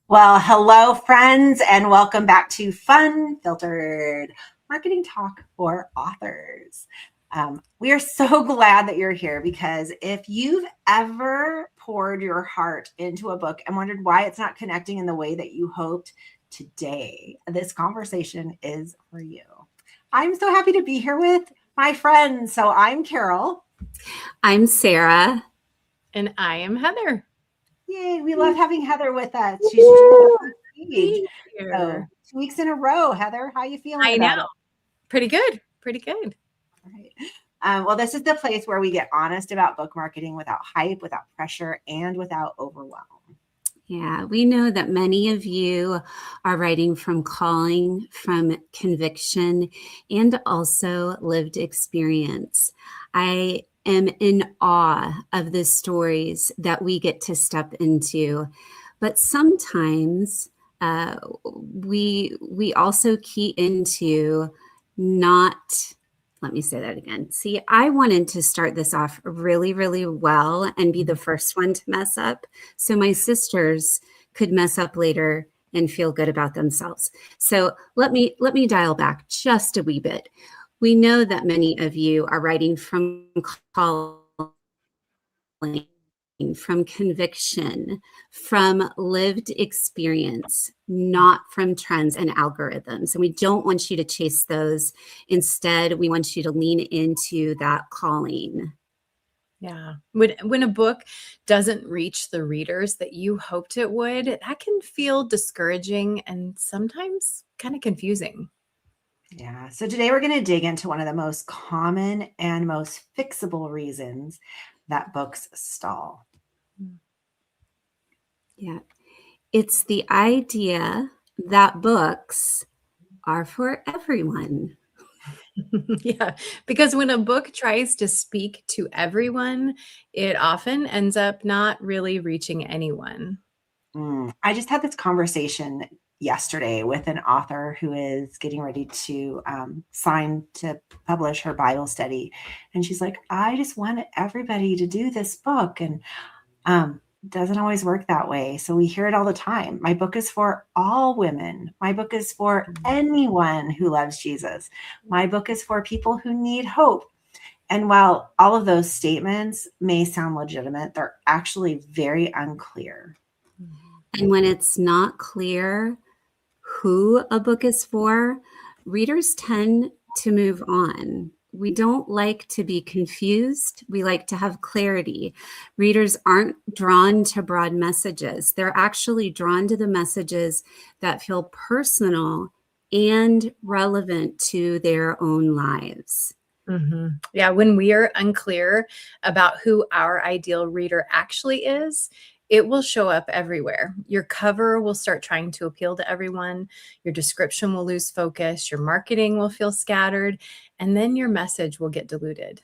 Well, hello, friends, and welcome back to Fun Filtered Marketing Talk for Authors. We are so glad that you're here because if you've ever poured your heart into a book and wondered why it's not connecting in the way that you hoped, today this conversation is for you. I'm so happy to be here with my friends. So I'm Carol. I'm Sara. And I am Heather. Yay, we love having Heather with us. She's on stage. So 2 weeks in a row. Heather, how you feeling about it? Pretty good. Pretty good. All right. Well, this is the place where we get honest about book marketing without hype, without pressure, and without overwhelm. Yeah, we know that many of you are writing from calling, from conviction, and also lived experience. I am in awe of the stories that we get to step into, but sometimes we also key into not. Let me say that again. See, I wanted to start this off really, really well and be the first one to mess up so my sisters could mess up later and feel good about themselves. So let me dial back just a wee bit. We know that many of you are writing from calling, from conviction, from lived experience, not from trends and algorithms. And we don't want you to chase those. Instead, we want you to lean into that calling. Yeah. When a book doesn't reach the readers that you hoped it would, that can feel discouraging and sometimes kind of confusing. Yeah. So today we're going to dig into one of the most common and most fixable reasons that books stall. Yeah. It's the idea that books are for everyone. Yeah, because when a book tries to speak to everyone, it often ends up not really reaching anyone. I just had this conversation yesterday with an author who is getting ready to sign to publish her Bible study. And she's like, I just want everybody to do this book. And doesn't always work that way. So we hear it all the time. My book is for all women. My book is for anyone who loves Jesus. My book is for people who need hope. And while all of those statements may sound legitimate, they're actually very unclear. And when it's not clear who a book is for, readers tend to move on. We don't like to be confused. We like to have clarity. Readers aren't drawn to broad messages. They're actually drawn to the messages that feel personal and relevant to their own lives. Mm-hmm. Yeah, when we are unclear about who our ideal reader actually is, it will show up everywhere. Your cover will start trying to appeal to everyone. Your description will lose focus. Your marketing will feel scattered. And then your message will get diluted.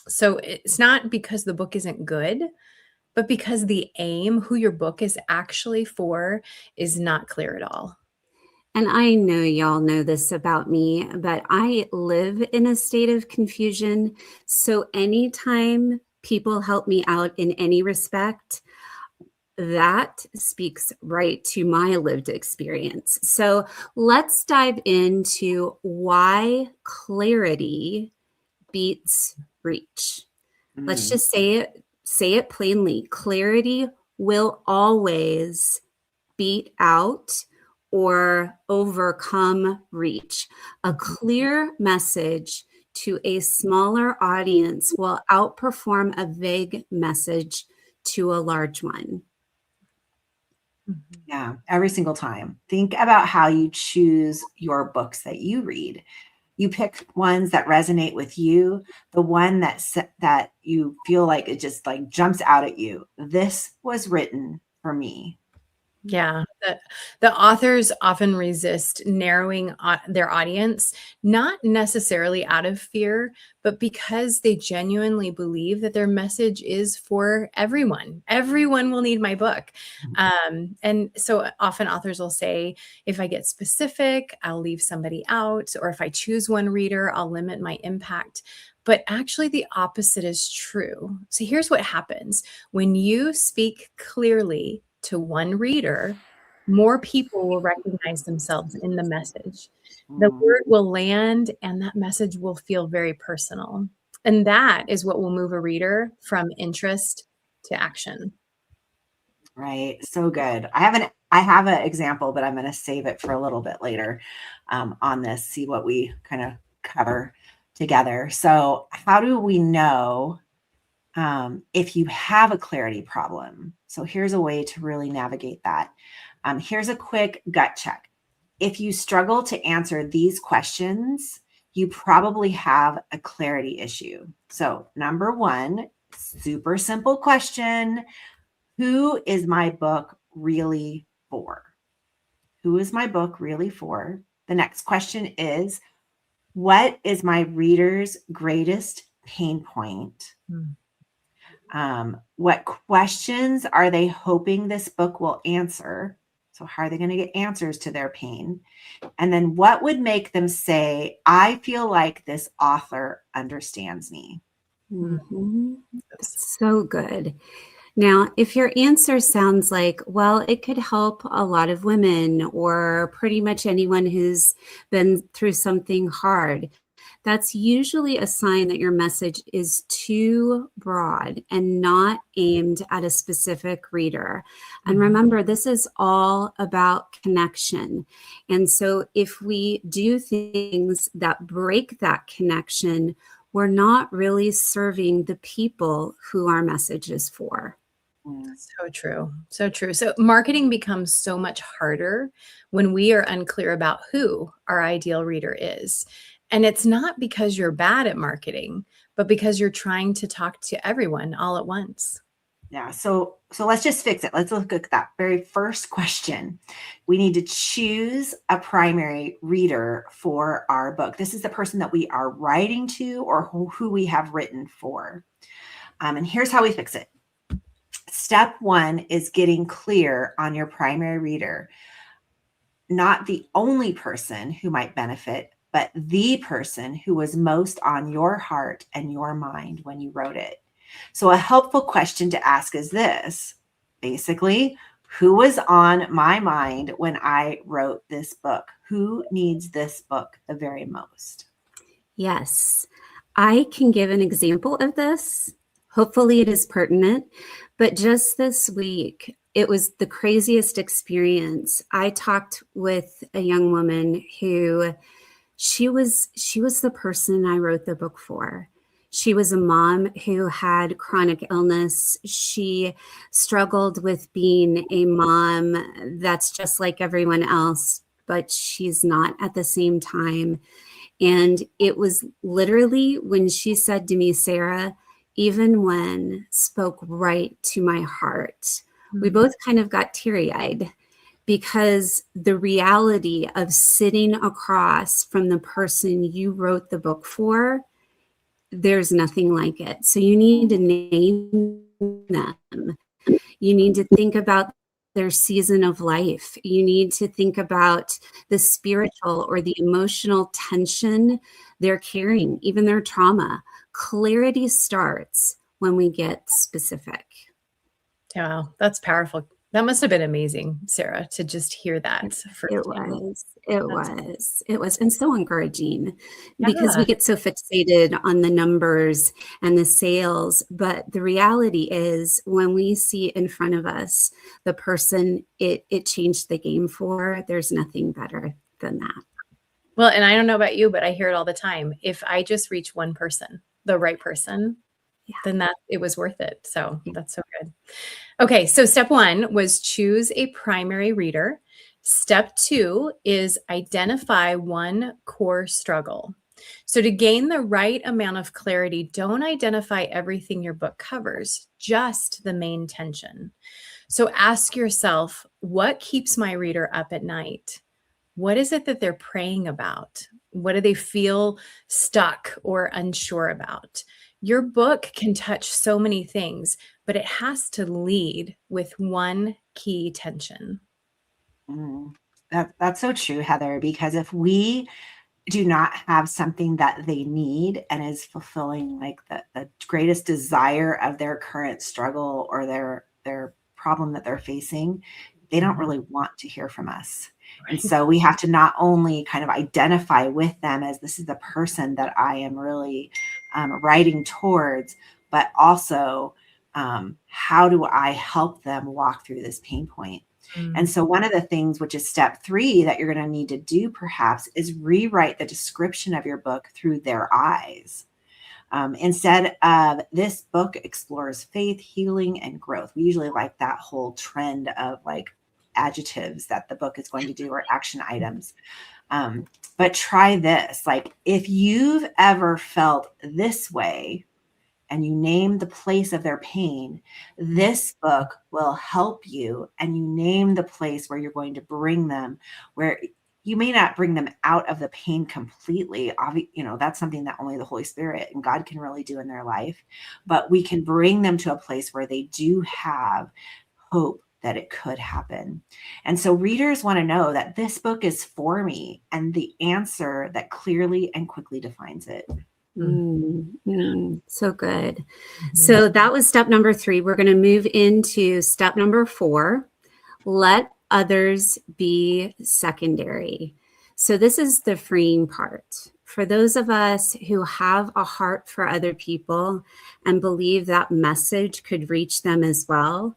So it's not because the book isn't good, but because the aim, who your book is actually for, is not clear at all. And I know y'all know this about me, but I live in a state of confusion. So anytime people help me out in any respect, that speaks right to my lived experience. So let's dive into why clarity beats reach. Let's just say it plainly. Clarity will always beat out or overcome reach. A clear message to a smaller audience will outperform a vague message to a large one. Yeah, every single time. Think about how you choose your books that you read. You pick ones that resonate with you, the one that you feel like it just like jumps out at you. This was written for me. Yeah, the authors often resist narrowing their audience, not necessarily out of fear, but because they genuinely believe that their message is for everyone. Everyone will need my book. And so often authors will say, if I get specific, I'll leave somebody out, or if I choose one reader, I'll limit my impact. But actually, the opposite is true. So here's what happens when you speak clearly to one reader, more people will recognize themselves in the message. The Mm, word will land and that message will feel very personal. And that is what will move a reader from interest to action. right. So good. I have an example, but I'm going to save it for a little bit later on this, see what we kind of cover together. So how do we know if you have a clarity problem? So here's a way to really navigate that. Here's a quick gut check. If you struggle to answer these questions, you probably have a clarity issue. So, number one, super simple question: who is my book really for? Who is my book really for? The next question is: what is my reader's greatest pain point? Mm. What questions are they hoping this book will answer? So, how are they going to get answers to their pain? And then, what would make them say, I feel like this author understands me? Mhm. That's so good. Now, if your answer sounds like, well, it could help a lot of women or pretty much anyone who's been through something hard, that's usually a sign that your message is too broad and not aimed at a specific reader. And remember, this is all about connection. And so if we do things that break that connection, we're not really serving the people who our message is for. Mm, So true. So true. So marketing becomes so much harder when we are unclear about who our ideal reader is. And it's not because you're bad at marketing, but because you're trying to talk to everyone all at once. yeah. So let's just fix it. Let's look at that very first question. We need to choose a primary reader for our book. This is the person that we are writing to or who we have written for. And here's how we fix it. Step one is getting clear on your primary reader. Not the only person who might benefit, but the person who was most on your heart and your mind when you wrote it. So, a helpful question to ask is this: basically, who was on my mind when I wrote this book? Who needs this book the very most? Yes, I can give an example of this. Hopefully, it is pertinent. But just this week, it was the craziest experience. I talked with a young woman who she was the person I wrote the book for. She was a mom who had chronic illness. She struggled with being a mom that's just like everyone else, but she's not at the same time. And it was literally when she said to me, Sara, even when spoke right to my heart. We both kind of got teary-eyed because the reality of sitting across from the person you wrote the book for, there's nothing like it. So you need to name them. You need to think about their season of life. You need to think about the spiritual or the emotional tension they're carrying, even their trauma. Clarity starts when we get specific. Wow, that's powerful. That must have been amazing, Sara, to just hear that It firsthand. was, it was, it was, and so encouraging because Yeah. we get so fixated on the numbers and the sales. But the reality is, when we see in front of us the person it changed the game for, there's nothing better than that. Well, and I don't know about you, but I hear it all the time. If I just reach one person, the right person, Yeah. then that it was worth it. So that's so good. Okay, so step one was choose a primary reader. Step two is identify one core struggle. So, to gain the right amount of clarity, don't identify everything your book covers, just the main tension. So, ask yourself, what keeps my reader up at night? What is it that they're praying about? What do they feel stuck or unsure about? Your book can touch so many things, but it has to lead with one key tension. Mm, that's so true, Heather, because if we do not have something that they need and is fulfilling like the greatest desire of their current struggle or their problem that they're facing, they don't really want to hear from us. And so we have to not only kind of identify with them as this is the person that I am really writing towards, but also how do I help them walk through this pain point? And so one of the things, which is step 3 that you're going to need to do perhaps, is rewrite the description of your book through their eyes. Instead of this book explores faith, healing, and growth. We usually like that whole trend of like adjectives that the book is going to do or action items. But try this. Like if you've ever felt this way and you name the place of their pain, this book will help you. And you name the place where you're going to bring them, where you may not bring them out of the pain completely. That's something that only the Holy Spirit and God can really do in their life. But we can bring them to a place where they do have hope that it could happen. And so readers want to know that this book is for me and the answer that clearly and quickly defines it. So good. So that was step number 3. We're going to move into step number 4. Let others be secondary. So this is the freeing part. For those of us who have a heart for other people and believe that message could reach them as well,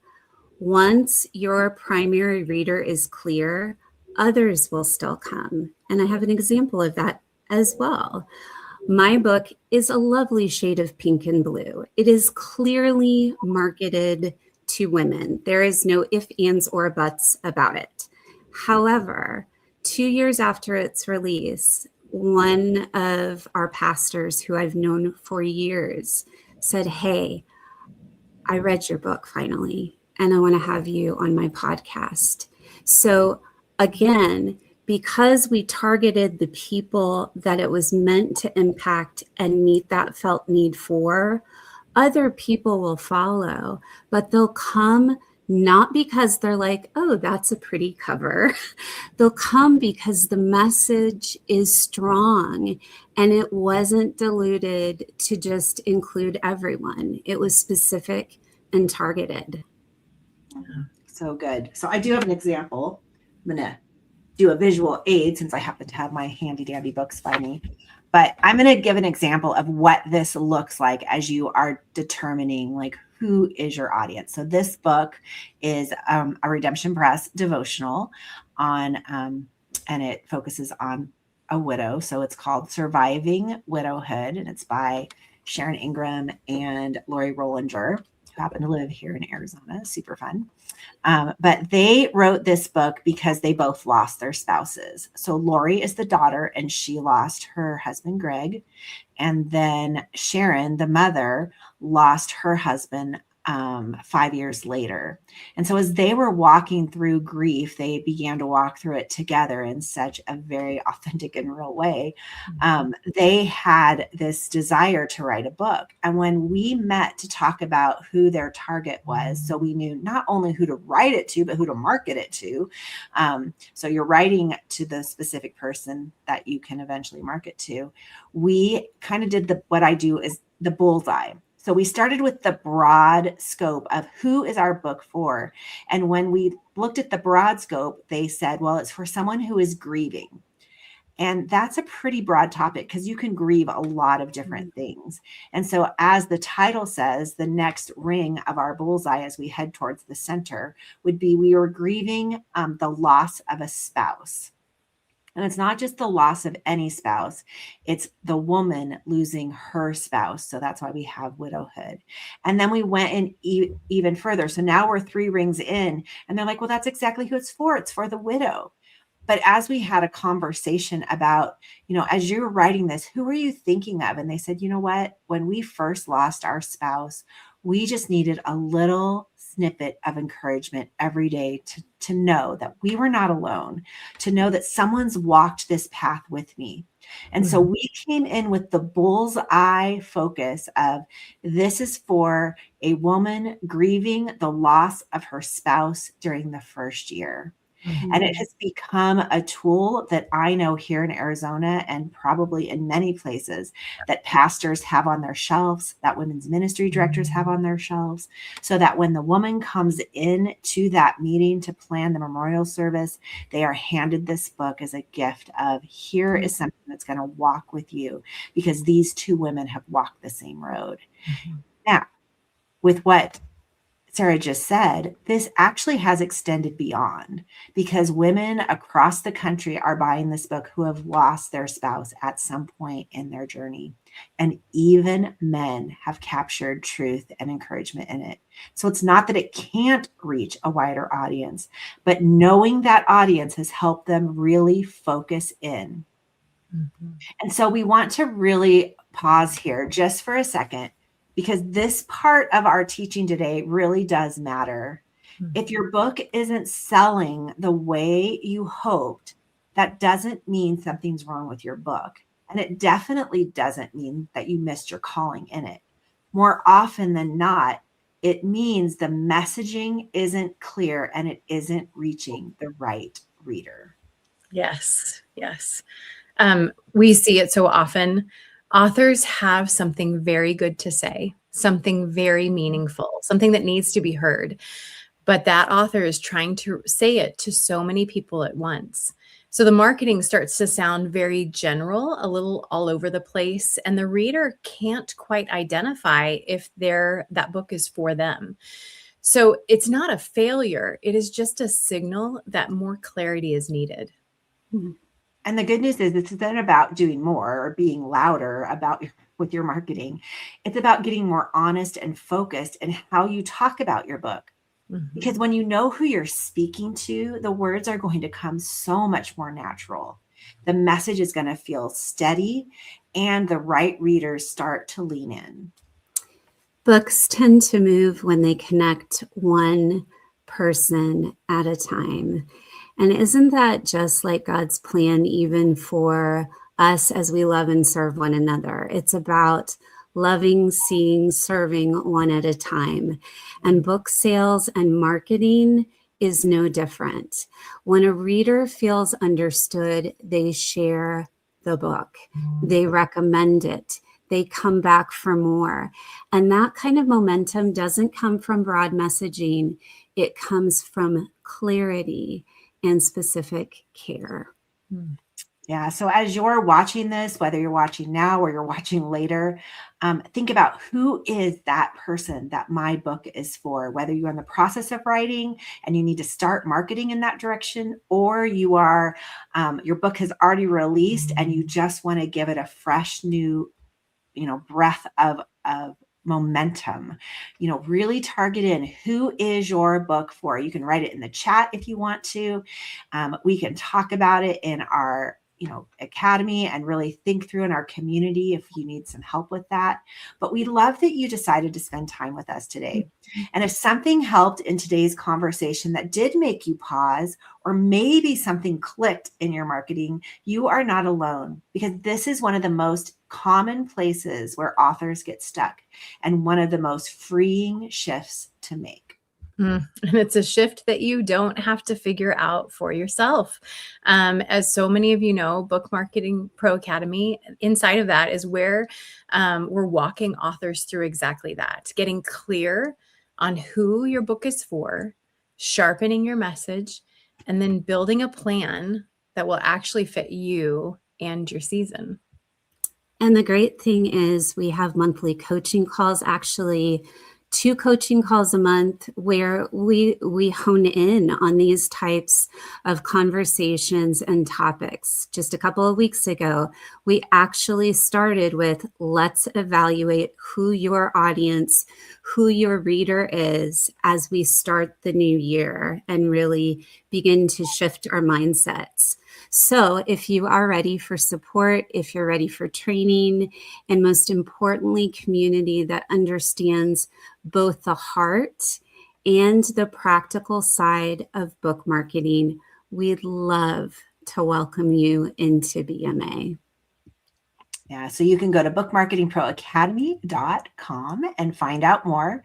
once your primary reader is clear, others will still come. And I have an example of that as well. My book is a lovely shade of pink and blue. It is clearly marketed to women. There is no ifs, ands, or buts about it. However, 2 years after its release, one of our pastors who I've known for years said, "Hey, I read your book finally, and I want to have you on my podcast." So again, because we targeted the people that it was meant to impact and meet that felt need for, other people will follow, but they'll come not because they're like, "Oh, that's a pretty cover." They'll come because the message is strong and it wasn't diluted to just include everyone. It was specific and targeted. So good. So I do have an example. I'm going to do a visual aid since I happen to have my handy dandy books by me. But I'm going to give an example of what this looks like as you are determining like who is your audience. So this book is a Redemption Press devotional on, and it focuses on a widow. So it's called Surviving Widowhood, and it's by Sharon Ingram and Lori Rollinger, who happen to live here in Arizona. Super fun. But they wrote this book because they both lost their spouses. So Lori is the daughter, and she lost her husband, Greg. And then Sharon, the mother, lost her husband 5 years later. And so as they were walking through grief, they began to walk through it together in such a very authentic and real way. They had this desire to write a book. And when we met to talk about who their target was, so we knew not only who to write it to, but who to market it to. So you're writing to the specific person that you can eventually market to. We kind of did what I do is the bullseye. So we started with the broad scope of who is our book for. And when we looked at the broad scope, they said, well, it's for someone who is grieving. And that's a pretty broad topic because you can grieve a lot of different things. And so as the title says, the next ring of our bullseye as we head towards the center would be we are grieving the loss of a spouse. And it's not just the loss of any spouse, it's the woman losing her spouse. So that's why we have widowhood. And then we went in even further. So now we're 3 rings in, and they're like, well, that's exactly who it's for. It's for the widow. But as we had a conversation about, as you were writing this, who were you thinking of? And they said, you know what? When we first lost our spouse, we just needed a little snippet of encouragement every day to know that we were not alone, to know that someone's walked this path with me. And so we came in with the bullseye focus of this is for a woman grieving the loss of her spouse during the first year. And it has become a tool that I know here in Arizona and probably in many places that pastors have on their shelves, that women's ministry directors have on their shelves, so that when the woman comes in to that meeting to plan the memorial service, they are handed this book as a gift of, here is something that's going to walk with you, because these two women have walked the same road. Now, with what Sara just said, this actually has extended beyond, because women across the country are buying this book who have lost their spouse at some point in their journey. And even men have captured truth and encouragement in it. So it's not that it can't reach a wider audience, but knowing that audience has helped them really focus in. And so we want to really pause here just for a second, because this part of our teaching today really does matter. If your book isn't selling the way you hoped, that doesn't mean something's wrong with your book. And it definitely doesn't mean that you missed your calling in it. More often than not, it means the messaging isn't clear and it isn't reaching the right reader. Yes. We see it so often. Authors have something very good to say, something very meaningful, something that needs to be heard. But that author is trying to say it to so many people at once. So the marketing starts to sound very general, a little all over the place, and the reader can't quite identify if that book is for them. So it's not a failure. It is just a signal that more clarity is needed. And the good news is, this isn't about doing more or being louder with your marketing. It's about getting more honest and focused in how you talk about your book. Because when you know who you're speaking to, the words are going to come so much more natural. The message is going to feel steady, and the right readers start to lean in. Books tend to move when they connect one person at a time. And isn't that just like God's plan, even for us as we love and serve one another? It's about loving, seeing, serving one at a time. And book sales and marketing is no different. When a reader feels understood, they share the book, they recommend it, they come back for more. And that kind of momentum doesn't come from broad messaging. It comes from clarity and specific care. Yeah. So as you're watching this, whether you're watching now or you're watching later, think about, who is that person that my book is for? Whether you're in the process of writing and you need to start marketing in that direction, or you are, your book has already released and you just want to give it a fresh new, breath of momentum. Really target in, who is your book for? You can write it in the chat if you want to. We can talk about it in our academy and really think through in our community if you need some help with that. But we love that you decided to spend time with us today. And if something helped in today's conversation that did make you pause, or maybe something clicked in your marketing, you are not alone, because this is one of the most common places where authors get stuck, and one of the most freeing shifts to make. And it's a shift that you don't have to figure out for yourself. As so many of you know, Book Marketing Pro Academy, inside of that is where we're walking authors through exactly that, getting clear on who your book is for, sharpening your message, and then building a plan that will actually fit you and your season. And the great thing is, we have monthly coaching calls, actually 2 coaching calls a month, where we hone in on these types of conversations and topics. Just a couple of weeks ago, we actually started with, let's evaluate who your audience, who your reader is, as we start the new year and really begin to shift our mindsets. So if you are ready for support, if you're ready for training, and most importantly, community that understands both the heart and the practical side of book marketing, we'd love to welcome you into BMA. Yeah, so you can go to bookmarketingproacademy.com and find out more.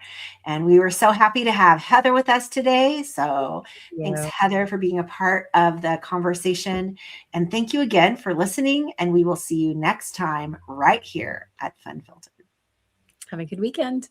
And we were so happy to have Heather with us today. So thanks, Yeah. Heather, for being a part of the conversation. And thank you again for listening. And we will see you next time right here at FUNfiltered. Have a good weekend.